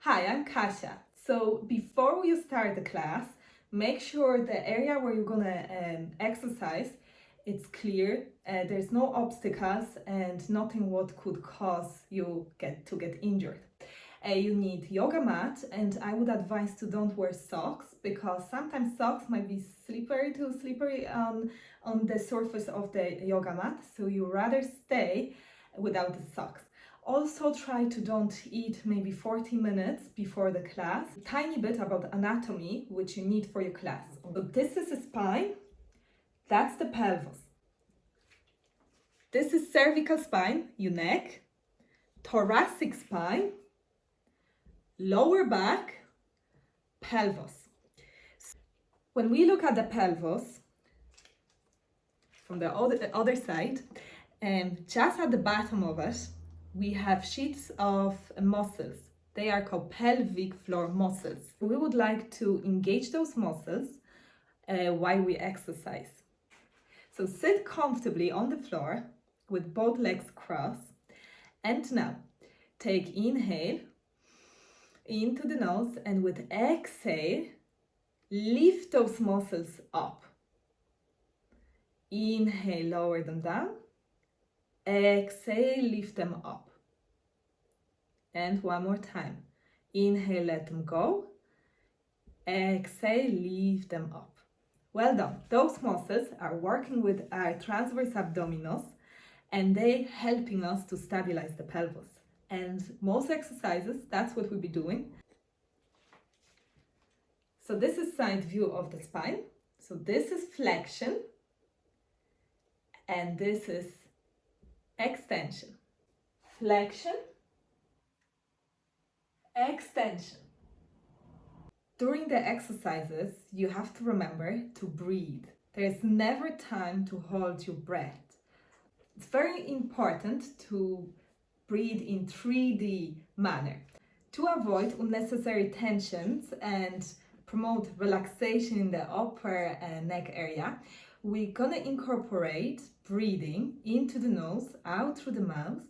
Hi, I'm Kasia. So before you start the class, make sure the area where you're gonna exercise, it's clear. There's no obstacles and nothing what could cause you to get injured. You need yoga mat, and I would advise to don't wear socks because sometimes socks might be too slippery on the surface of the yoga mat. So you rather stay without the socks. Also try to don't eat maybe 40 minutes before the class. A tiny bit about anatomy which you need for your class. So this is the spine, that's the pelvis. This is cervical spine, your neck, thoracic spine, lower back, pelvis. When we look at the pelvis from the other side, just at the bottom of it, we have sheets of muscles. They are called pelvic floor muscles. We would like to engage those muscles while we exercise. So sit comfortably on the floor with both legs crossed. And now take inhale into the nose, and with exhale, lift those muscles up. Inhale, lower them down. Exhale, lift them up. And one more time. Inhale, let them go. Exhale, lift them up. Well done. Those muscles are working with our transverse abdominis, and they helping us to stabilize the pelvis. And most exercises, that's what we'll be doing. So this is side view of the spine. So this is flexion, and this is extension. Flexion, extension. During the exercises, you have to remember to breathe. There's never time to hold your breath. It's very important to breathe in 3D manner to avoid unnecessary tensions and promote relaxation in the upper neck area. We're gonna incorporate breathing into the nose, out through the mouth,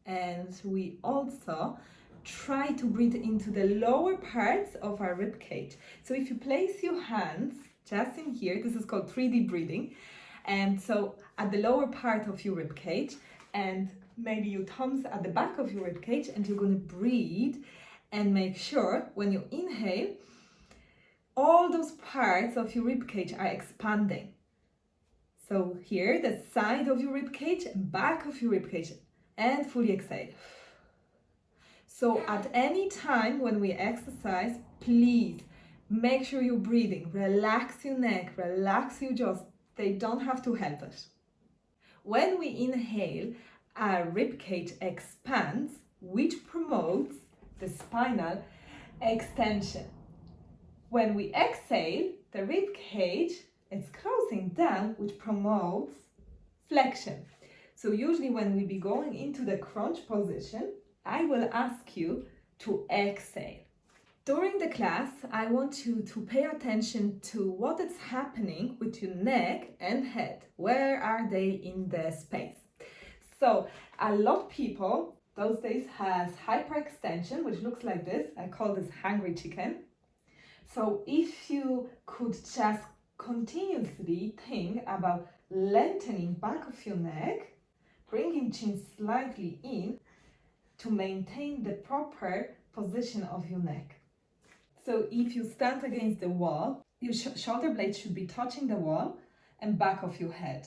and we also try to breathe into the lower parts of our rib cage. So if you place your hands just in here, this is called 3D breathing, and so at the lower part of your rib cage, and maybe your thumbs at the back of your rib cage, and you're going to breathe and make sure when you inhale, all those parts of your rib cage are expanding. So here, the side of your rib cage and back of your rib cage, and fully exhale. So at any time when we exercise, please make sure you're breathing. Relax your neck, relax your jaws. They don't have to help it. When we inhale, our rib cage expands, which promotes the spinal extension. When we exhale, the rib cage is closing down, which promotes flexion. So usually when we be going into the crunch position, I will ask you to exhale. During the class, I want you to pay attention to what is happening with your neck and head. Where are they in the space? So a lot of people those days has hyperextension, which looks like this. I call this hungry chicken. So if you could just continuously think about lengthening back of your neck, bringing chin slightly in to maintain the proper position of your neck. So if you stand against the wall, your shoulder blades should be touching the wall and back of your head.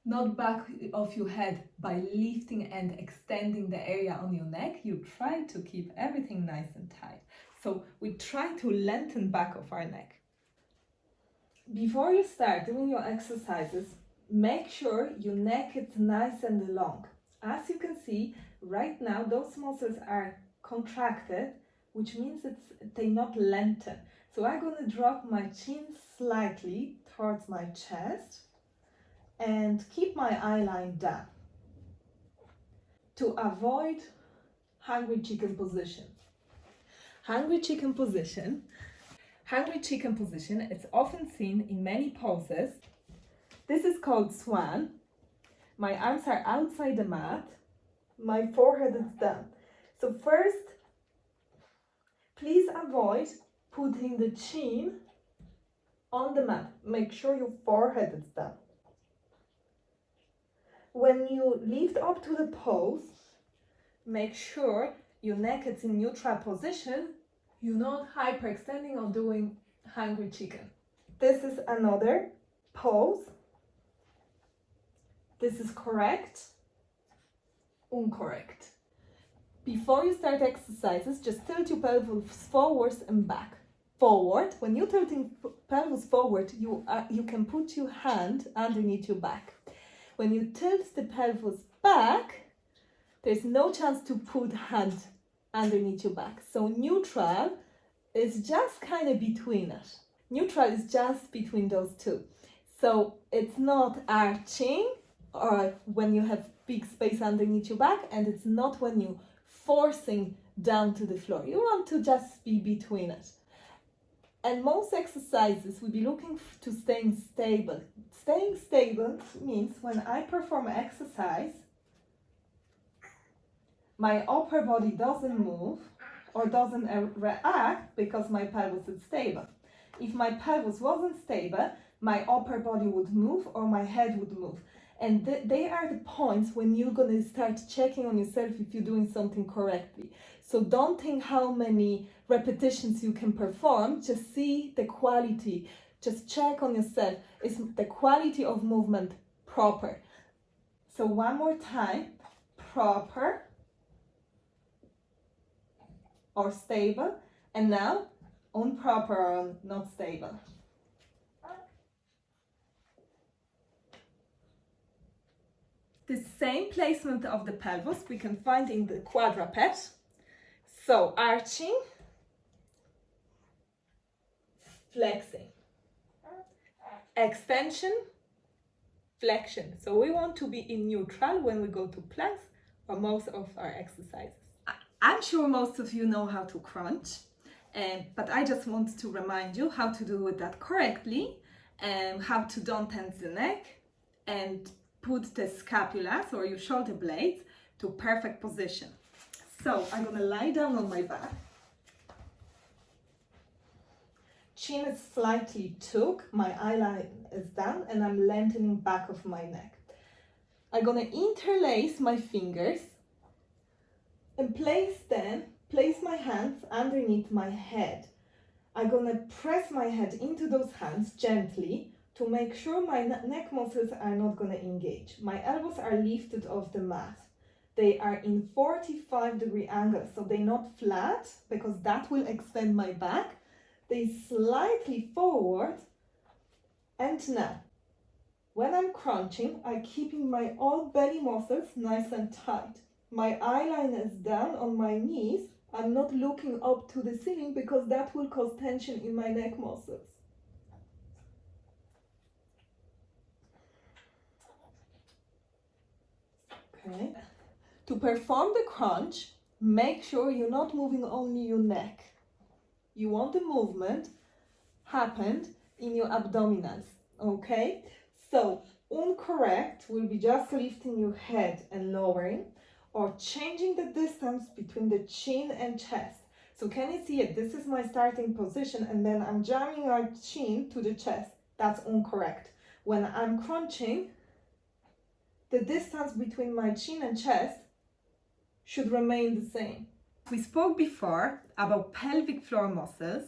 Not back of your head by lifting and extending the area on your neck. You try to keep everything nice and tight. So we try to lengthen back of our neck. Before you start doing your exercises, make sure your neck is nice and long. As you can see, right now those muscles are contracted, which means they not lengthen. So I'm going to drop my chin slightly towards my chest and keep my eye line down to avoid hungry chicken position. Hungry chicken position is often seen in many poses. This is called swan. My arms are outside the mat. My forehead is down. So first, Please avoid putting the chin on the mat. Make sure your forehead is down. When you lift up to the pose, make sure your neck is in neutral position. You're not hyperextending or doing hungry chicken. This is another pose. This is correct, incorrect. Before you start exercises, just tilt your pelvis forwards and back. Forward. When you're tilting pelvis forward, you can put your hand underneath your back. When you tilt the pelvis back, there's no chance to put hand underneath your back. So neutral is just kind of between it. Neutral is just between those two. So it's not arching or when you have big space underneath your back, and it's not when you're forcing down to the floor. You want to just be between it. And most exercises will be looking to staying stable. Staying stable means when I perform exercise, my upper body doesn't move or doesn't react because my pelvis is stable. If my pelvis wasn't stable, my upper body would move or my head would move. And they are the points when you're going to start checking on yourself if you're doing something correctly. So don't think how many repetitions you can perform, just see the quality. Just check on yourself. Is the quality of movement proper? So one more time, proper or stable, and now improper or not stable. The same placement of the pelvis we can find in the quadruped. So arching, flexing, extension, flexion. So we want to be in neutral when we go to planks or most of our exercises. I'm sure most of you know how to crunch, but I just want to remind you how to do that correctly, and how to don't tense the neck and put the scapulas or your shoulder blades to perfect position. So I'm gonna lie down on my back. Chin is slightly took, my eyeline is down, and I'm lengthening back of my neck. I'm gonna interlace my fingers and place my hands underneath my head. I'm gonna press my head into those hands gently to make sure my neck muscles are not gonna engage. My elbows are lifted off the mat. They are in 45-degree angle, so they're not flat because that will extend my back. They slightly forward. And now, when I'm crunching, I'm keeping my all belly muscles nice and tight. My eyeline is down on my knees. I'm not looking up to the ceiling because that will cause tension in my neck muscles. Okay. To perform the crunch, make sure you're not moving only your neck. You want the movement happen in your abdominals, okay? So, incorrect will be just lifting your head and lowering, or changing the distance between the chin and chest. So can you see it? This is my starting position, and then I'm jamming our chin to the chest. That's incorrect. When I'm crunching, the distance between my chin and chest should remain the same. We spoke before about pelvic floor muscles.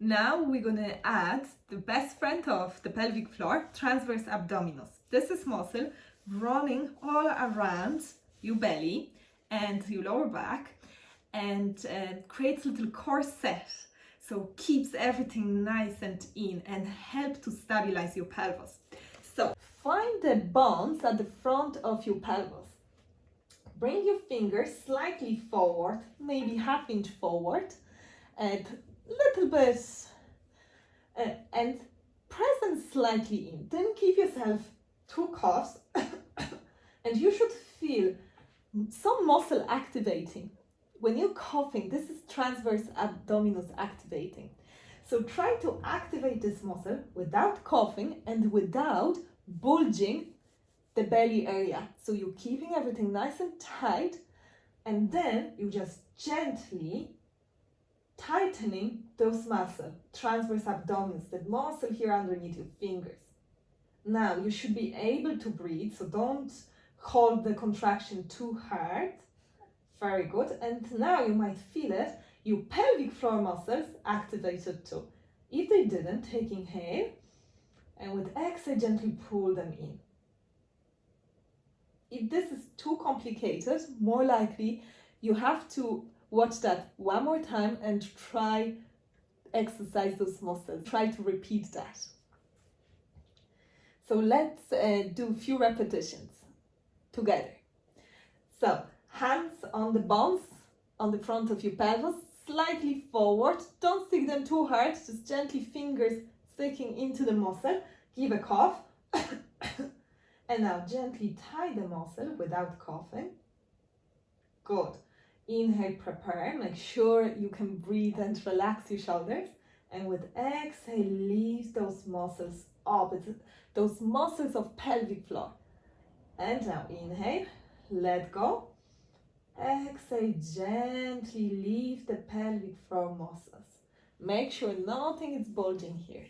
Now we're gonna add the best friend of the pelvic floor, transverse abdominis. This is muscle running all around your belly and your lower back, and creates a little corset. So keeps everything nice and in and help to stabilize your pelvis. So find the bones at the front of your pelvis. Bring your fingers slightly forward, maybe half inch forward, and little bit, and press them slightly in. Then give yourself 2 coughs, and you should feel some muscle activating. When you're coughing, this is transverse abdominis activating. So try to activate this muscle without coughing and without bulging the belly area. So you're keeping everything nice and tight, and then you just gently tightening those muscles, transverse abdominis, the muscle here underneath your fingers. Now you should be able to breathe, so don't hold the contraction too hard. Very good. And now you might feel it, your pelvic floor muscles activated too. If they didn't, take inhale, and with exhale, gently pull them in. If this is too complicated, more likely you have to watch that one more time and try exercise those muscles. Try to repeat that. So let's do a few repetitions together. So hands on the bones on the front of your pelvis, slightly forward. Don't stick them too hard, just gently fingers sticking into the muscle. Give a cough. And now gently tie the muscle without coughing. Good. Inhale, prepare. Make sure you can breathe and relax your shoulders. And with exhale, lift those muscles up. It's those muscles of pelvic floor. And now inhale, let go. Exhale, gently lift the pelvic floor muscles. Make sure nothing is bulging here.